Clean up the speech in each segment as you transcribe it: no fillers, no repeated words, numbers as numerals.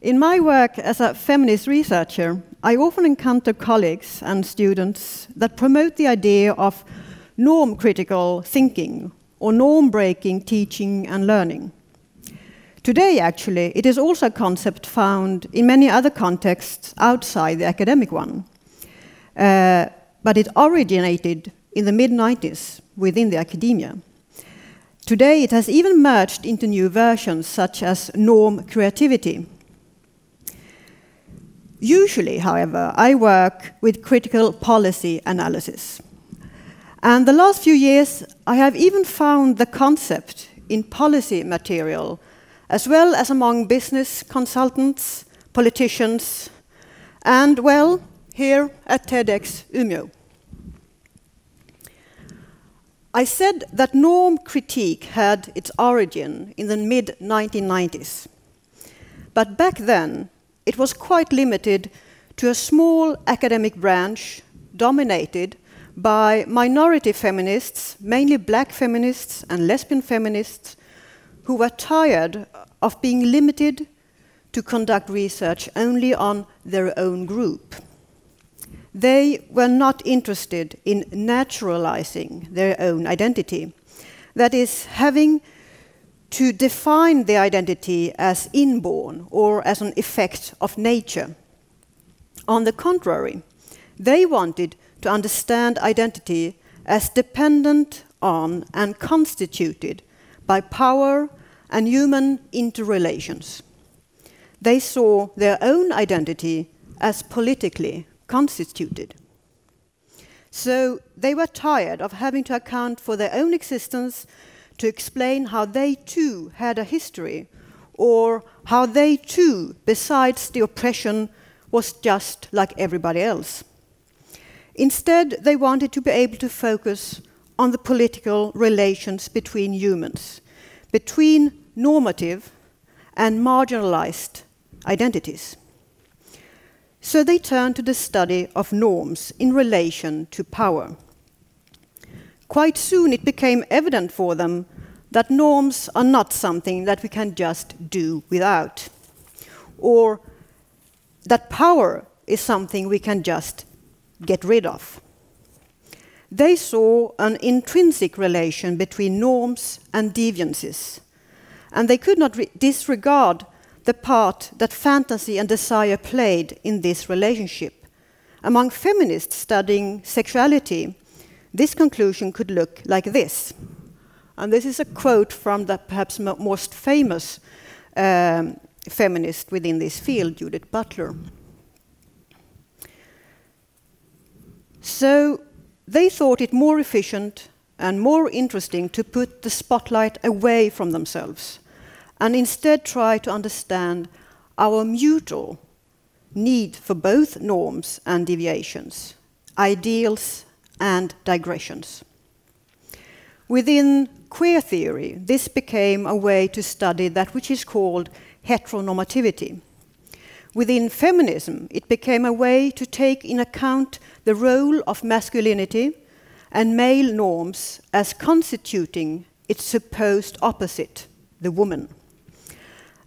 In my work as a feminist researcher, I often encounter colleagues and students that promote the idea of norm-critical thinking or norm-breaking teaching and learning. Today, actually, it is also a concept found in many other contexts outside the academic one. But it originated in the mid-90s within the academia. Today, it has even merged into new versions, such as norm creativity. Usually, however, I work with critical policy analysis. And the last few years, I have even found the concept in policy material, as well as among business consultants, politicians, and, well, here at TEDxUmeå. I said that norm critique had its origin in the mid-1990s. But back then, it was quite limited to a small academic branch dominated by minority feminists, mainly black feminists and lesbian feminists, who were tired of being limited to conduct research only on their own group. They were not interested in naturalizing their own identity, that is, having to define the identity as inborn or as an effect of nature. On the contrary, they wanted to understand identity as dependent on and constituted by power and human interrelations. They saw their own identity as politically constituted. So they were tired of having to account for their own existence to explain how they too had a history, or how they too, besides the oppression, was just like everybody else. Instead, they wanted to be able to focus on the political relations between humans, between normative and marginalized identities. So they turned to the study of norms in relation to power. Quite soon it became evident for them that norms are not something that we can just do without, or that power is something we can just get rid of. They saw an intrinsic relation between norms and deviances, and they could not disregard the part that fantasy and desire played in this relationship. Among feminists studying sexuality, this conclusion could look like this. And this is a quote from the perhaps most famous feminist within this field, Judith Butler. So they thought it more efficient and more interesting to put the spotlight away from themselves and instead try to understand our mutual need for both norms and deviations, ideals and digressions. Within queer theory, this became a way to study that which is called heteronormativity. Within feminism, it became a way to take in account the role of masculinity and male norms as constituting its supposed opposite, the woman.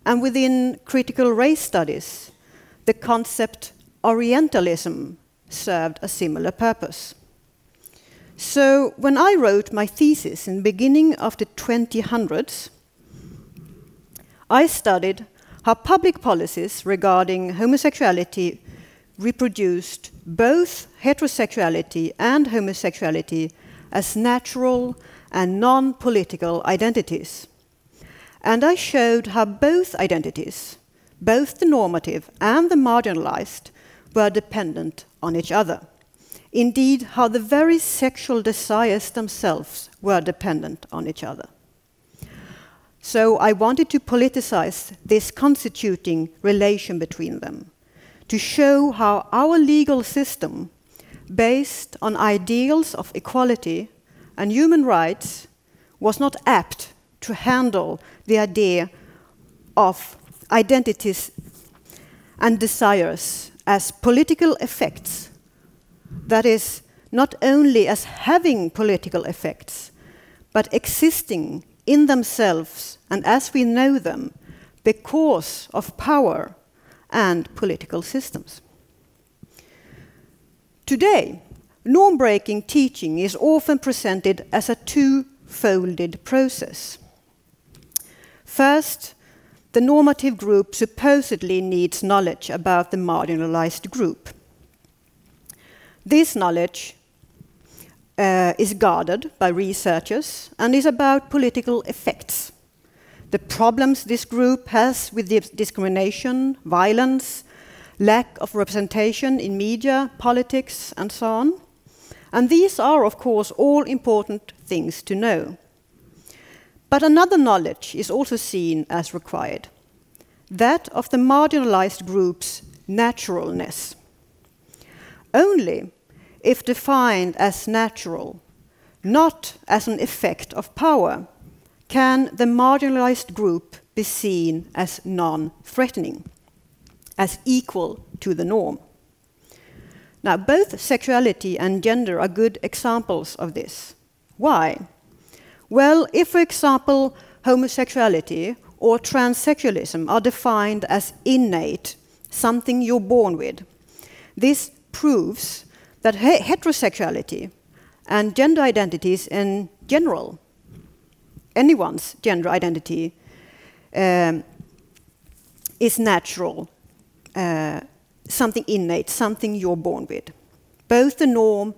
And within critical race studies, the concept Orientalism served a similar purpose. So when I wrote my thesis in the beginning of the 2000s, I studied how public policies regarding homosexuality reproduced both heterosexuality and homosexuality as natural and non-political identities. And I showed how both identities, both the normative and the marginalized, were dependent on each other. Indeed, how the very sexual desires themselves were dependent on each other. So I wanted to politicize this constituting relation between them, to show how our legal system, based on ideals of equality and human rights, was not apt to handle the idea of identities and desires as political effects, that is, not only as having political effects, but existing in themselves and as we know them because of power and political systems. Today, norm-breaking teaching is often presented as a two-folded process. First, the normative group supposedly needs knowledge about the marginalized group. This knowledge is guarded by researchers and is about political effects. The problems this group has with discrimination, violence, lack of representation in media, politics, and so on. And these are, of course, all important things to know. But another knowledge is also seen as required, that of the marginalized group's naturalness. Only if defined as natural, not as an effect of power, can the marginalized group be seen as non-threatening, as equal to the norm. Now, both sexuality and gender are good examples of this. Why? Well, if, for example, homosexuality or transsexualism are defined as innate, something you're born with, this proves that heterosexuality and gender identities in general, anyone's gender identity, is natural, something innate, something you're born with. Both the norm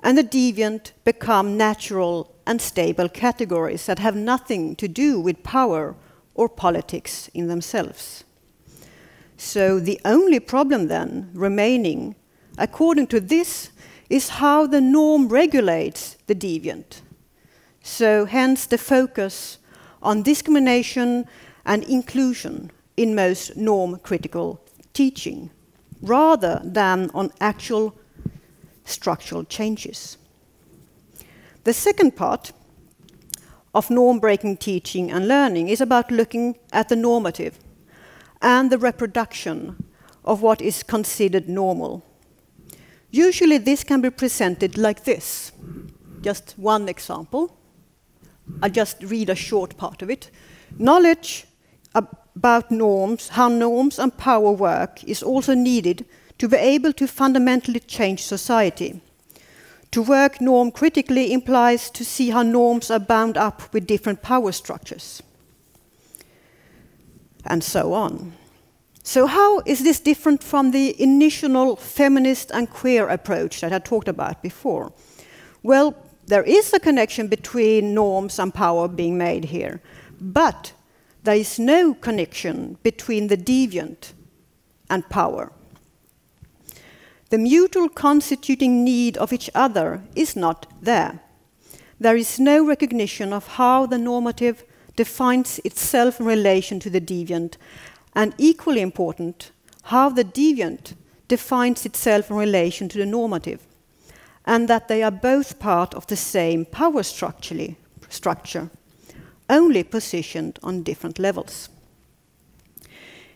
and the deviant become natural and stable categories that have nothing to do with power or politics in themselves. So the only problem then remaining, according to this, is how the norm regulates the deviant. So hence the focus on discrimination and inclusion in most norm-critical teaching, rather than on actual structural changes. The second part of norm-breaking teaching and learning is about looking at the normative and the reproduction of what is considered normal. Usually this can be presented like this. Just one example. I'll just read a short part of it. Knowledge about norms, how norms and power work, is also needed to be able to fundamentally change society. To work norm critically implies to see how norms are bound up with different power structures, and so on. So how is this different from the initial feminist and queer approach that I talked about before? Well, there is a connection between norms and power being made here, but there is no connection between the deviant and power. The mutual constituting need of each other is not there. There is no recognition of how the normative defines itself in relation to the deviant, and equally important, how the deviant defines itself in relation to the normative, and that they are both part of the same power structure, only positioned on different levels.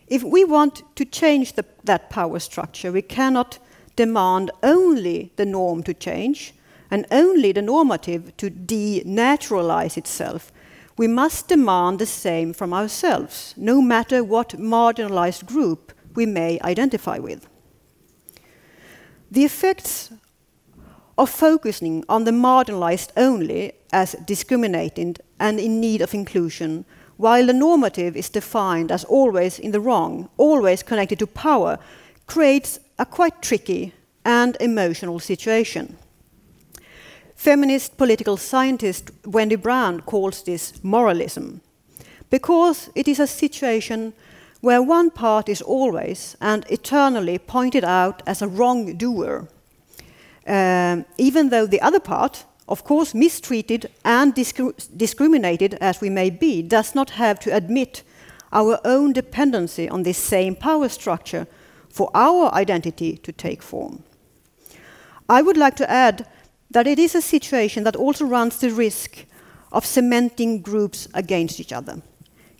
If we want to change that power structure, we cannot demand only the norm to change and only the normative to denaturalize itself. We must demand the same from ourselves, no matter what marginalized group we may identify with. The effects of focusing on the marginalized only as discriminating and in need of inclusion, while the normative is defined as always in the wrong, always connected to power, creates a quite tricky and emotional situation. Feminist political scientist Wendy Brown calls this moralism, because it is a situation where one part is always and eternally pointed out as a wrongdoer, even though the other part, of course mistreated and discriminated as we may be, does not have to admit our own dependency on this same power structure for our identity to take form. I would like to add that it is a situation that also runs the risk of cementing groups against each other,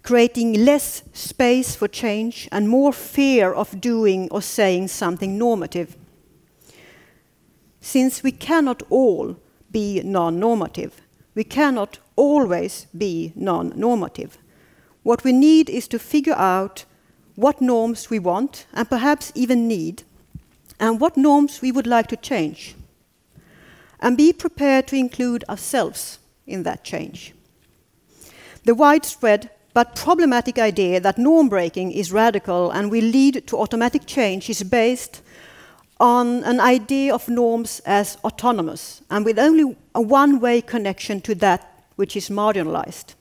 creating less space for change and more fear of doing or saying something normative. Since we cannot all be non-normative, we cannot always be non-normative. What we need is to figure out what norms we want and perhaps even need, and what norms we would like to change, and be prepared to include ourselves in that change. The widespread but problematic idea that norm breaking is radical and will lead to automatic change is based on an idea of norms as autonomous and with only a one-way connection to that which is marginalized.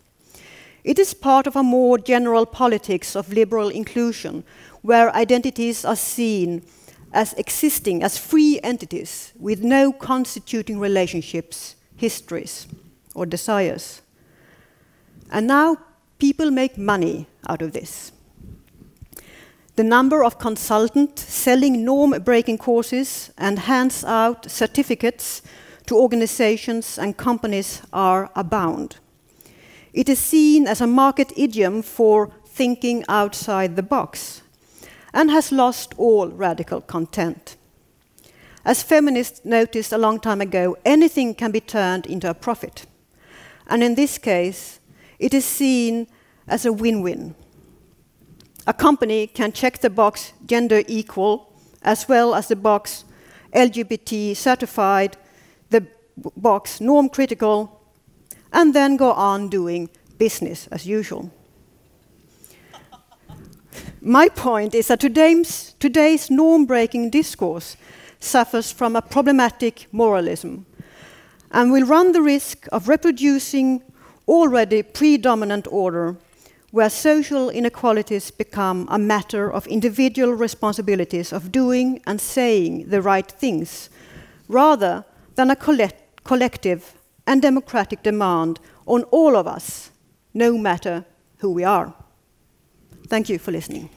It is part of a more general politics of liberal inclusion, where identities are seen as existing as free entities with no constituting relationships, histories, or desires. And now people make money out of this. The number of consultants selling norm-breaking courses and hands out certificates to organizations and companies are abound. It is seen as a market idiom for thinking outside the box and has lost all radical content. As feminists noticed a long time ago, anything can be turned into a profit. And in this case, it is seen as a win-win. A company can check the box gender equal, as well as the box LGBT certified, the box norm critical, and then go on doing business as usual. My point is that today's norm-breaking discourse suffers from a problematic moralism and will run the risk of reproducing already predominant order where social inequalities become a matter of individual responsibilities of doing and saying the right things, rather than a collective and democratic demand on all of us, no matter who we are. Thank you for listening.